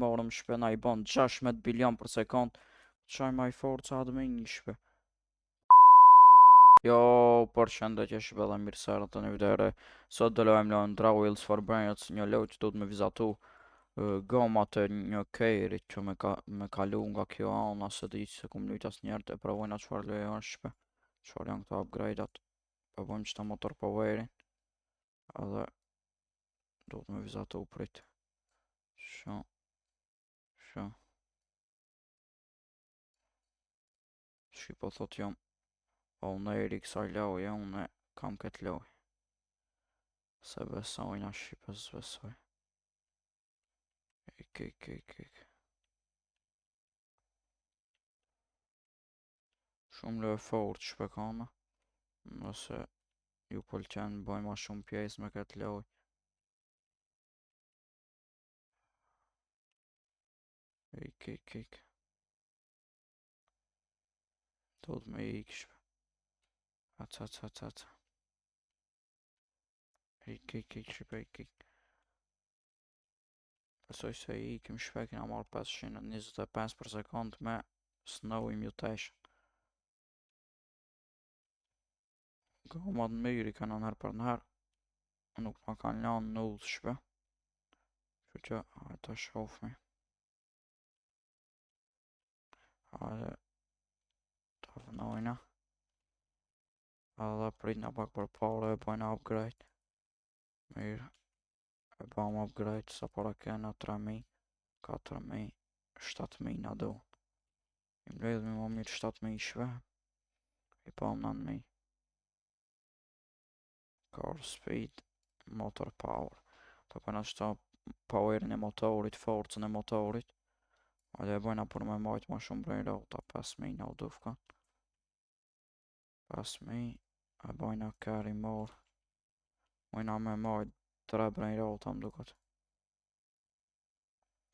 Morëm shpe na I ban 16 bilion për sekond. Qaj ma I forca atë me një shpe. Jo, përshëndetje shpe dhe mirë sërë të një videre. Sot do lojmë lojnë Draw Wheels for Brains, një lojë që do të me vizatu gomat e një kejrit që me kalu nga kjo anë, asë di se kum lujt as njerë të provojna qëfar lojë është shpe. Qëfar janë këta upgrade-at. Po bojmë qëta motor powerin. Edhe do të me vizatu prit. Shë. Shë. Shqy po thot jam. Po unë e eri kësaj loje, unë kam këtë lojë. Se besojnë a Shqipës besoj. Ik. Shumë lojë fort shpekana. Nëse ju pëlqen bëjmë ma shumë pjesë me këtë lojë. Ik. Do të me ik shpe. Aca. Ik shpe ik. Besoj se i ikim shpe kina marrë 525 për sekund me snow mutation. Gomat në mirë I kanë nërë për nërë. Nuk ma kanë lanë në ullë shpe. Që që hajtë të shofmi. Hajde të vënojna. Edhe pritna pak për pare e bojna upgrade. Mirë. E bëm upgrade sa para kena 3000, 4000, 7000 na do. I mbledh me më mirë 7000 shve. I bëm 9000. Car speed, motor power. Të përna qëta powerin e motorit, forcën e motorit. Hajde e bojna për me majtë ma shumë brejnë rota, 5000 na u dufka. 5000, e bojna carry more. Mojna me majtë 3 brejnë rota më duket.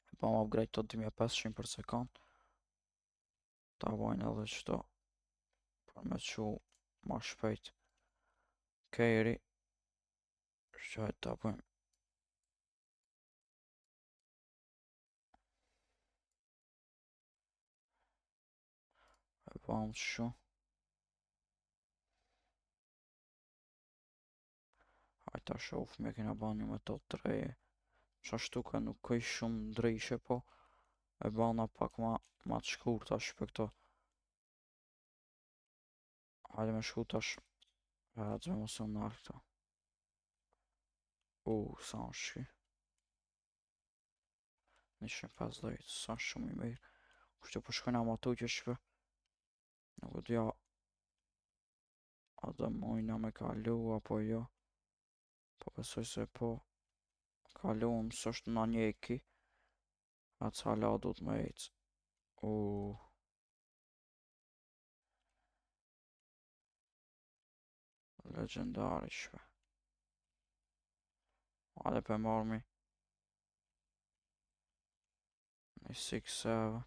E bëm upgrade të 2500 për sekund. Ta bojnë edhe qëto për me qu ma shpejt kejri. Shqajt ta bëjmë. E bëm shu. Hajt ta shof me kena ban një metod të reje. Qashtu ka nuk këj shumë ndryshe po. E bana pak ma të shkurta shpe këto. Hajde me shku tash. E atë me mësë në nërë këto. Sa në shki. 150, sa shumë I mirë. Kushtë po shkojna ma tu që shpe. Nuk e dja. A dhe mojna me kalu apo jo. Po besoj se po. Kalu mësë është në njeki. A ca la du t'me ecë. Legendari shpe. Hajde pe marmi. Një 6-7.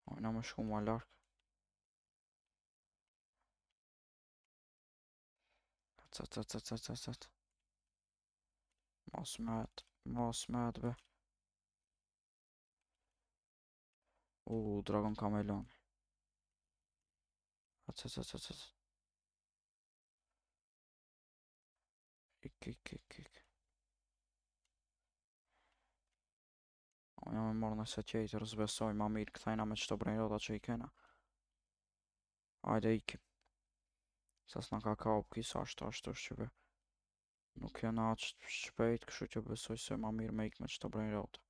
Hajna me shku ma lark. Cat. Mos met be. Dragon Camelon. Cat. Ik. Hajna me marrë nëse qejtër zbesoj ma mirë këthejna me qëto brejrota që I kena. Hajde ikim. Sa s'na ka kaup kisa ashtu shqype. Nuk jena atë shpejt, kështu që besoj se ma mirë me ik me qëto brejrota.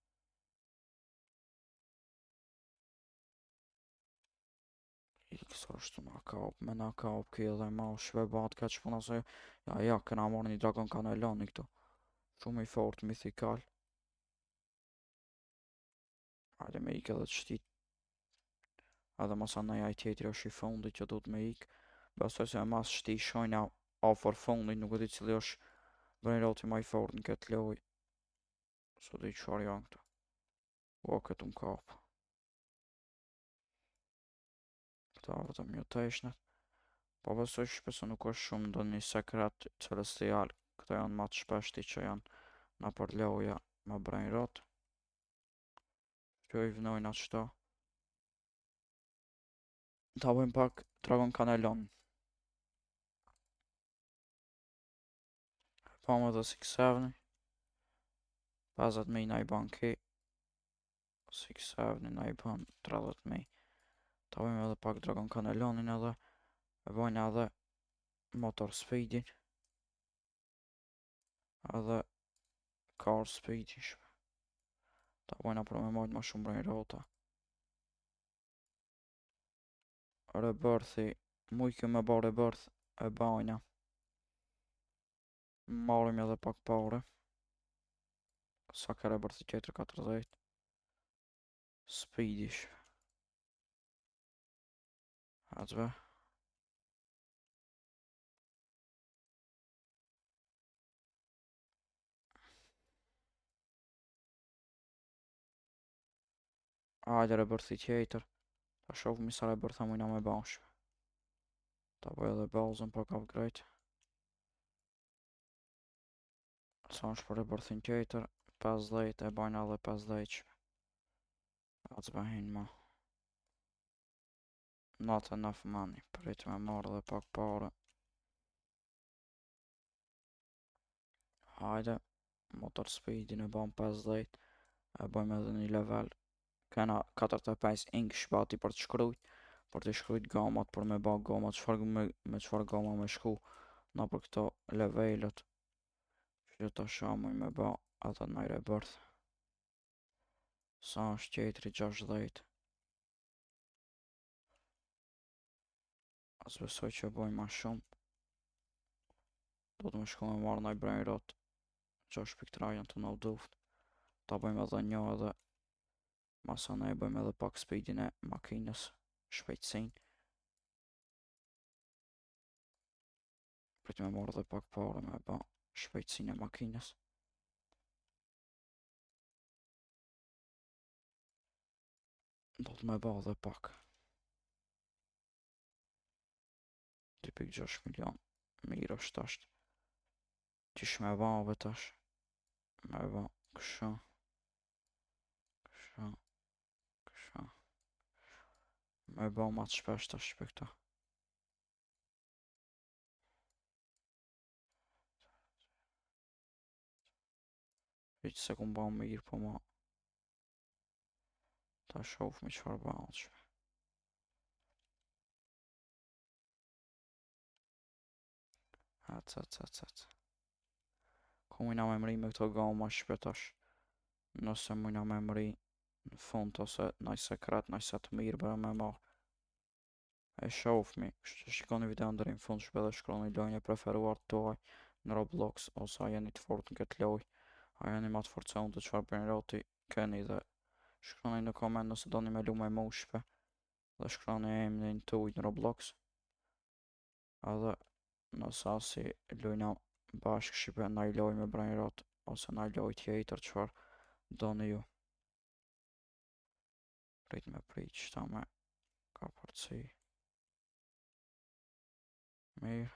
Ik sa ashtu na kaup, me na kaup ki edhe ma shve bat ka që puna se ja, këna marrë një Dragon Caneloni këtu. Shumë I fort, mythikal. Hajde me ik edhe të shtit. Edhe mos anaj aj tjetri është I fundit që du t'me ik. Besoj se mas shti shojna afer fundit, nuk e di cili është brejroti ma I fort në këtë loj. So di qëfar janë këta. Këtu m'kap. Këta vetëm mutationet. Po besoj shpeso nuk është shumë do një sekret celestial. Këta janë ma të shpeshti që janë na për loja. Ma brain rot. Kjo i vnojnë atë shta. Ta bëjmë pak dragon kanelon. Pa më dhe 6-7. 50.000 na i ban ki. 6-7 na i ban 30.000. Ta bëjmë edhe pak dragon kanelonin edhe. E bojnë edhe motor speedin. Edhe car speedin. Ta bojna për me majtë ma shumë brain rota. Rebirthi. Mujke me ba rebirth e bajna. Marim edhe pak pare. Sa ka rebirthi tjetër 40. Speedish. Hajde. Hajde rebirthi tjetër. Ta shohëm sa rebirtha mujna me bash. Ta bëj edhe bazën pak upgrade. Sa është për rebirthin tjetër. 50 e bajna edhe 50. Hajde bëhin ma. Not enough money. Prit me marrë edhe pak pare. Hajde. Motor speedin e bam 50. E bëjmë edhe një level. Kena 45 ink shpati për të shkrujt. Për të shkrujt gamat, për me ba gamat, me qfar gama me shku. Na për këto levelet. Që të shamuj me ba ata në rebirth. Sa është tjetëri 60. As besoj që boj ma shumë. Do të me shku me marrë nëj brain rot. 6.3 janë të në duft. Ta bëjmë edhe një edhe. Masa ne bëjmë edhe pak speedin e makinës. Shpejtësin. Prit me marrë edhe pak pare me ba shpejtësin e makinës. Do të me ba edhe pak. 2.6 milion. Mirë është ashtë. Qish me ba ove tash. Me ba kësha. Kësha. Kësha. Me ba ma të shpesh tash për këta. Vëqë se ku ba mirë po ma. Ta shof me qfar ba që. Hec. Ku mujna me mri me këto gama ma shpetash. Nëse mujna me mri në fund ose naj sekret, naj se të mirë bërë me marrë. E shofmi, shikoni videon deri në fund, shpe dhe shkroni lojnë e preferuar të tuaj në Roblox, ose a jeni të fort në këtë loj, a jeni ma të forcon të qfar brain roti keni dhe shkroni në komend nëse doni me lu me mushpe dhe shkroni emrin tuaj në Roblox edhe nëse asi lujna bashkë shqipe naj loj me brain rot ose naj loj tjetër qfar doni ju. Prit me prit qëta me ka përci. Mirë.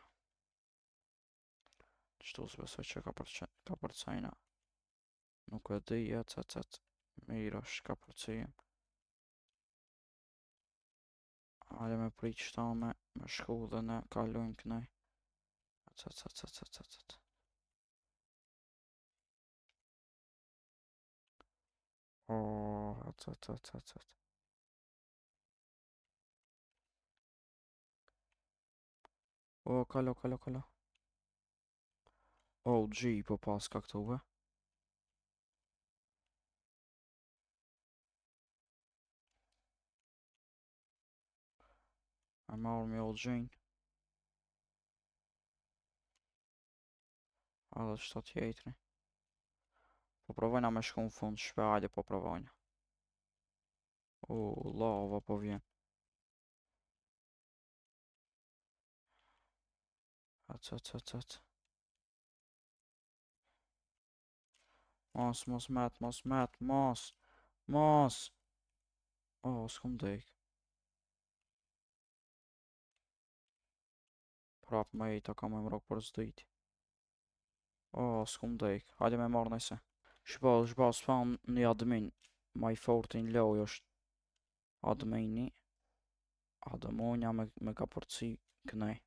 Qëtu s'besoj që ka përcajna. Nuk e di, ec. Mirë është ka përcijem. Hajde me prit qëta me shku dhe ne kalojmë kënej. Ec. O, ec. O, kalo. OG po pas ka këtu be. E marrë me OG-n. A dhe qëta tjetëri. Po provojna me shku në fund shpe, hajde po provojna. O, lava po vjen. Ec. Mos met. O, s'kum dek. Prap me i ta ka me mrok për zdejti. O, s'kum dek. Hajde me marrë nëjse. Shbas fan një admin më i forti në lojë është admini. Admonja me ka përci kënej.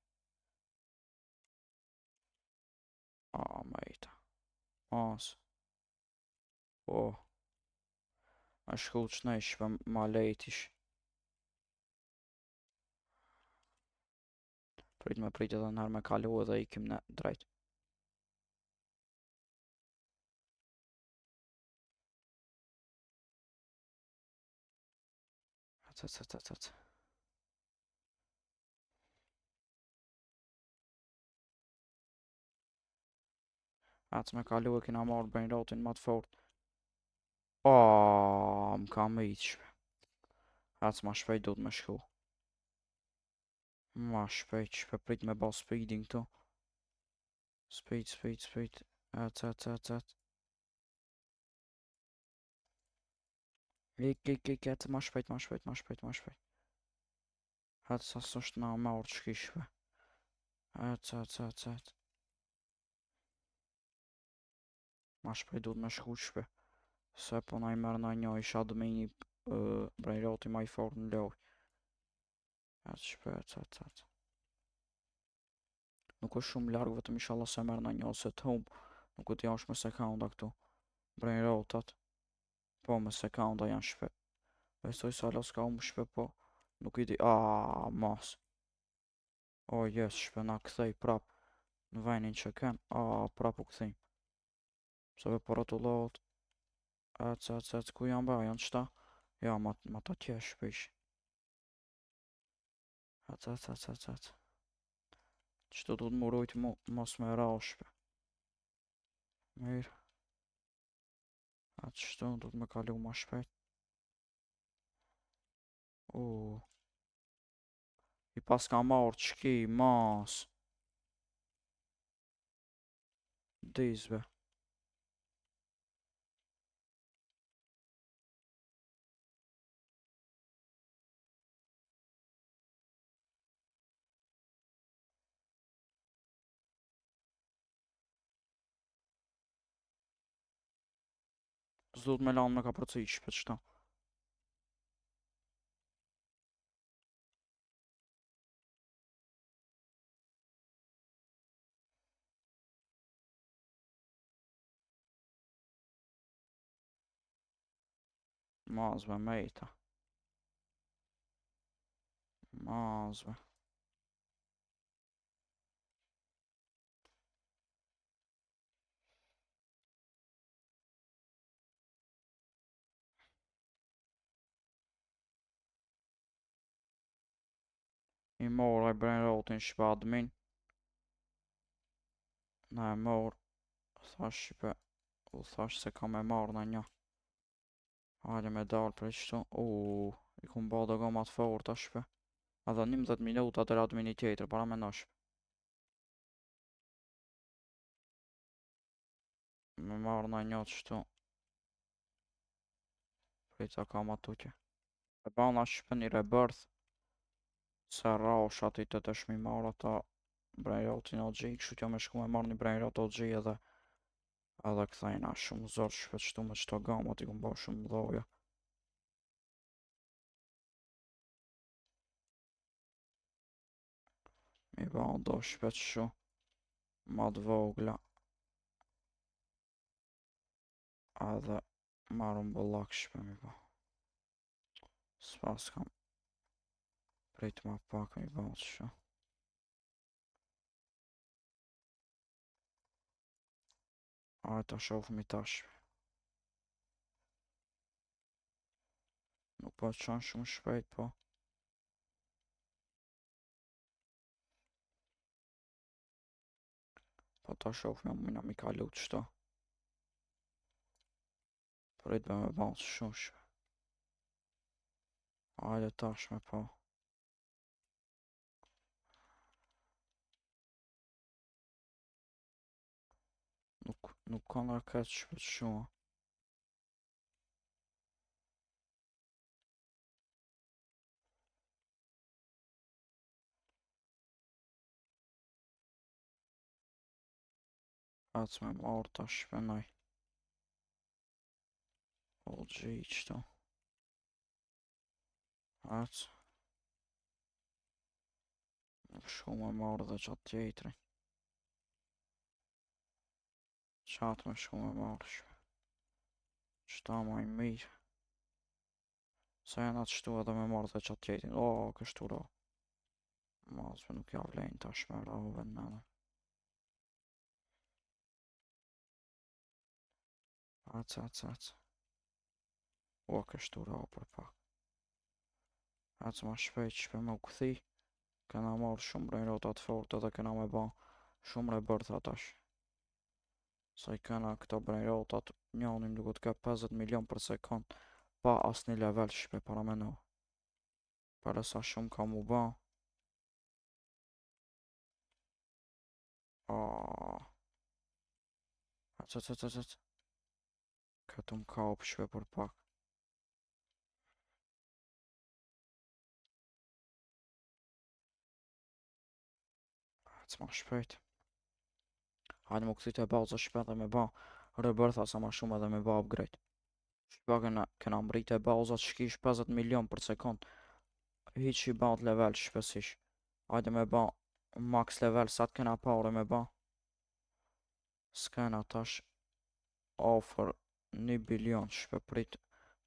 Mejta. Mas. Po. A shkull që shpe ma lejtish. Prit edhe nërë me kalu edhe ikim në drejt. Ec. Ec me kalu e kina marrë brain rotin ma të fort. Më ka me i shpe. Ec ma shpejt du me shku. Ma shpejt shpe prit me ba speeding këtu. Speed. Ec. Ec ma shpejt. Ec sa s'është na marrë shkishve. Ec. Ma shpejt du me shku shpe. Se po na i merë na një isha admini brain roti ma i fort në lojë. Ec shpejt. Nuk është shumë largë, vetëm inshallah se merr në një ose të humb. Nuk u t'jash me sekonda këtu. Brain rotat. Po me sekonda janë shpe. Besoj se alas ka humb shpe po. Nuk i di. Mas. Yes, shpe na kthej prap. Në venin që ken. Prap u kthejm. Se ve po rotullohet. Ec. Ku janë ba? Janë qëta? Ja, ma ta tjesh shpesh. Ec. Qëto du t'mu rujt mos me ra shpe. Mirë. Qëto du t'me kalu ma shpejt. I pas ka marrë qki, mas. Dizbe. S'du t'me lanë me ka përci shpe qëta. Mazve mejta. Mazve. I morë e brain rotin shpe admin. Na e morë. Thash shpe. U thash se ka me marrë në një. Hajde me dalë për qëtu. I kum ba dhe gomat fort a shpe. Edhe 11 minuta të admini tjetër, para me nosh. Me marrë në një qëtu. Prita ka ma tuqe. E bana shpe një rebirth. Se raush ati të të shmi marrë ata brain rotin OG. Kështu t'jo me shku me marrë një brain rot OG edhe këthejna shumë zor shpe qëtu me qëto gamat i kum ba shumë mdoja. Mi ba ndo shpet shu. Ma t'vogla. Edhe marrë mbëllak shpe mi ba. S'pas kam. Prit ma pak mi ba të shu. Ta shof mi tash. Nuk po të qanë shumë shpejt po. Po ta shof me mujna mi kalu të shto. Prit be me ba të shu shpe. Ajde tash me po. Nuk kanë raket shpe të shu. Ec me marrë tash shpe noj. OG qëto. Atë. Shumë e marrë dhe qatë tjetëri. Qatë me shumë e marrë shpe. Qëta ma i mirë. Se janë atë shtu edhe me marrë dhe qatë tjetëri. O, kështu ro. Mazve nuk ja vlejnë tash me rove në nëne. Atë. O, kështu ro për pak. Atë ma shpejt shpe me u këthi. Kena marrë shumë brejnrotat fort edhe kena me ba shumë rebërtha tash. Se i kena këto brejnrotat njonim duke të ka 50 milion për sekund pa asni level shpe para me no. Para sa shumë ka mu ba. Atë. Këtu m'ka up shpe për pak. Atë ma shpejt. Hajde më këthit e baza shpe dhe me ba rebërtha sa ma shumë edhe me ba upgrade. Shpe kena mbrit e baza që kish 50 milion për sekund. Hiq i ba level shpesish. Hajde me ba max level sa t'kena pare me ba. S'kena tash offer 1 bilion shpe prit.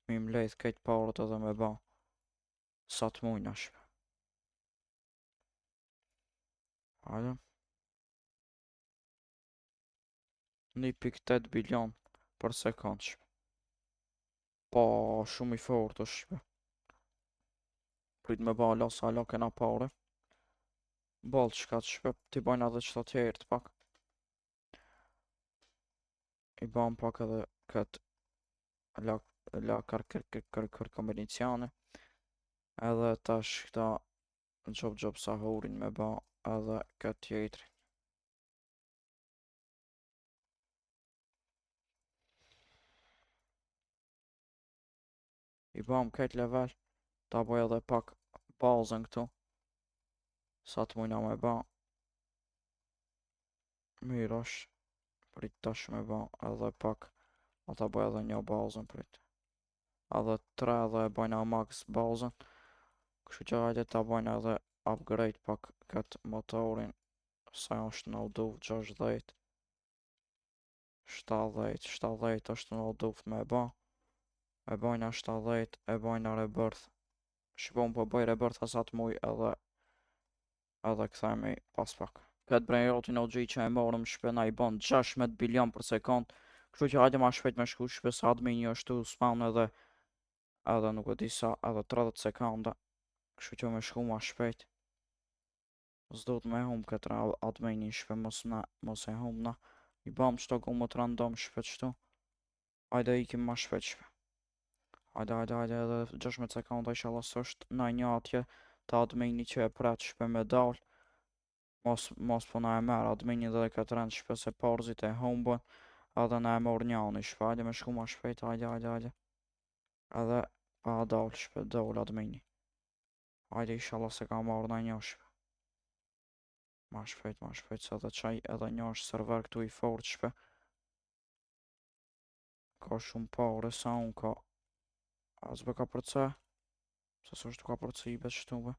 Mi mledh kejt parët edhe me ba. Sa t'mujna shpe. Hajde. 1.8 bilion për sekund shpe. Po, shumë i fort është shpe. Prit me ba la sa la kena pare. Ball qka të shpe t'i bajnë edhe qëta tjerë të pak. I bam pak edhe këtë la kër kombinicione. Edhe tash këta gjop sa hurin me ba edhe këtë tjetëri. I bam këtë level. Ta boj edhe pak bazën këtu. Sa t'mujna me ba. Mirë është. Prit tash me ba edhe pak. Ata boj edhe një bazën prit. Edhe 3 edhe e bajna max bazën. Kështu që hajde ta bajna edhe upgrade pak këtë motorin. Sa është në du 60. 70 është në du me ba. E bajna 70, e bajna rebërth. Shqipon po bëj rebërth asat muj edhe këthejmi pas pak. Këtë brejrotin OG që e morëm shpena i bon 16 bilion për sekund. Kështu që hajde ma shpejt me shku shpe sa admini është tu spawn edhe nuk e di sa edhe 30 sekonda. Kështu që me shku ma shpejt. S'do të me hum këtë admini shpe mos e hum na. I bam qëto gumët random shpe qëtu. Hajde ikim ma shpejt shpe. Hajde edhe 16 sekonda ishallah s'është na një atje ta admini që e pret shpe me dal. Mos po na e merë admini dhe këtë rend shpe se parzit e humbën. Edhe na e mor njani shpe. Hajde me shku ma shpejt. Hajde. Edhe pa dal shpe dol admini. Hajde ishallah se ka marrë na një shpe. Ma shpejt se edhe qaj edhe një është server këtu i fort shpe. Ka shumë pare sa unë ka. Asbe ka përce. Se s'është ka përce i bet shtu be.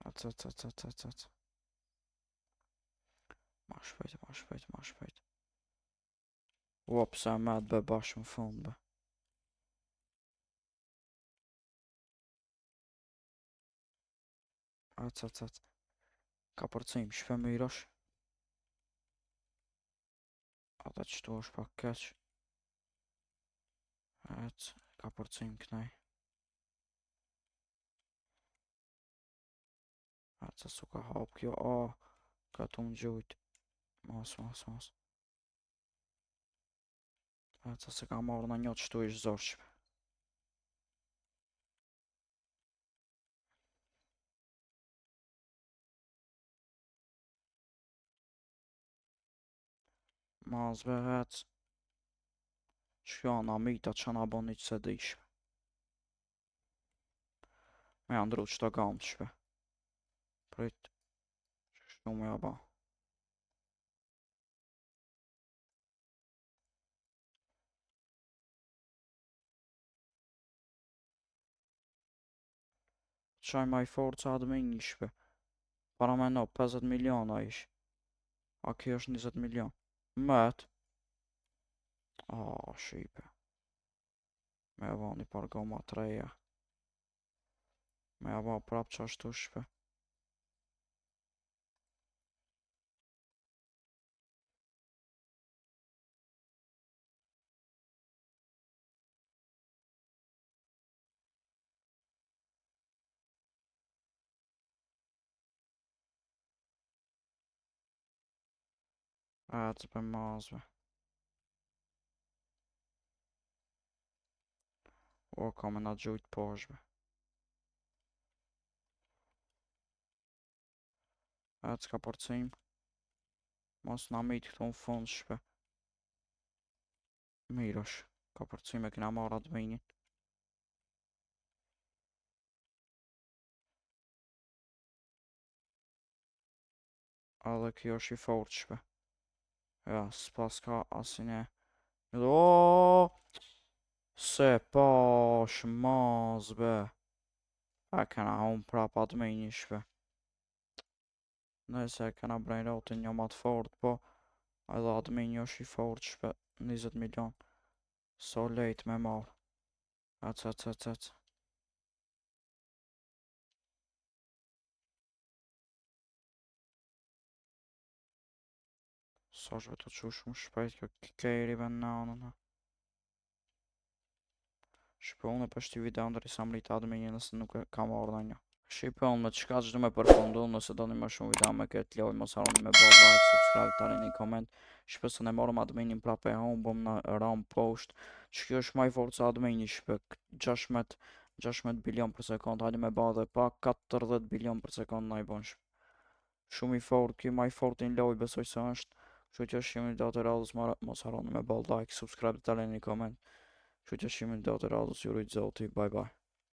Atë. Ma shpejt. Ua pse me të be bashkë më fund be. Atë. Ka përcim shpe mirësh. Ata qëtu është pak keq. Atë. Ka përcim kënej. Atë se su ka hap kjo. Ka tu më gjujt. Mos. Atë se ka marrë në një qëtu ish zorshpe. Mazve hec. Shkjo anë amita që na bon një që se dishme. Me andru qëto gamë shpe. Prit. Shtu me aba. Qaj ma i forca admin ishpe. Para me no, 50 miliona ish. A kjo është 20 milion. Met. Shipe. Me ava një par goma treja. Me ava prap qashtu shpe. Të për mazve. O, ka me na gjujt poshbe. S'ka porcim. Mos na mit këtu në fund shpe. Mirosh. Ka porcim e kina marrë adminin. Edhe kjo është i fort shpe. Ja, s'pas ka asine. O, se pash maz be. E kena unë prap adminin shpe. Nëse e kena brain rotin një matë fort, po edhe admini është i fort shpe. 20 milion. So lejt me marrë. Ec. Sa është vetë të qush më shpejt kjo kejri ben nanën. Shpe unë e për shti video ndër i sa mrit admini nëse nuk e kam ardha një. Shqipe unë me të shka që du me përfundu, nëse do një më shumë video me këtë loj, mos harroni me bë like, subscribe, tani një comment. Shpe se ne morëm adminin prap e humbëm në ram post, që kjo është maj fort se admini shpe, 16 bilion për sekund, hajde me ba dhe pa 40 bilion për sekund na i bon shpe. Shumë i fort, kjo maj fort në loj, besoj se është, që që është shimi do të radhës, mos harroni me bë like, subscribe, tani një comment, që që shimi do të radhës, ju rujtë zoti, bye bye.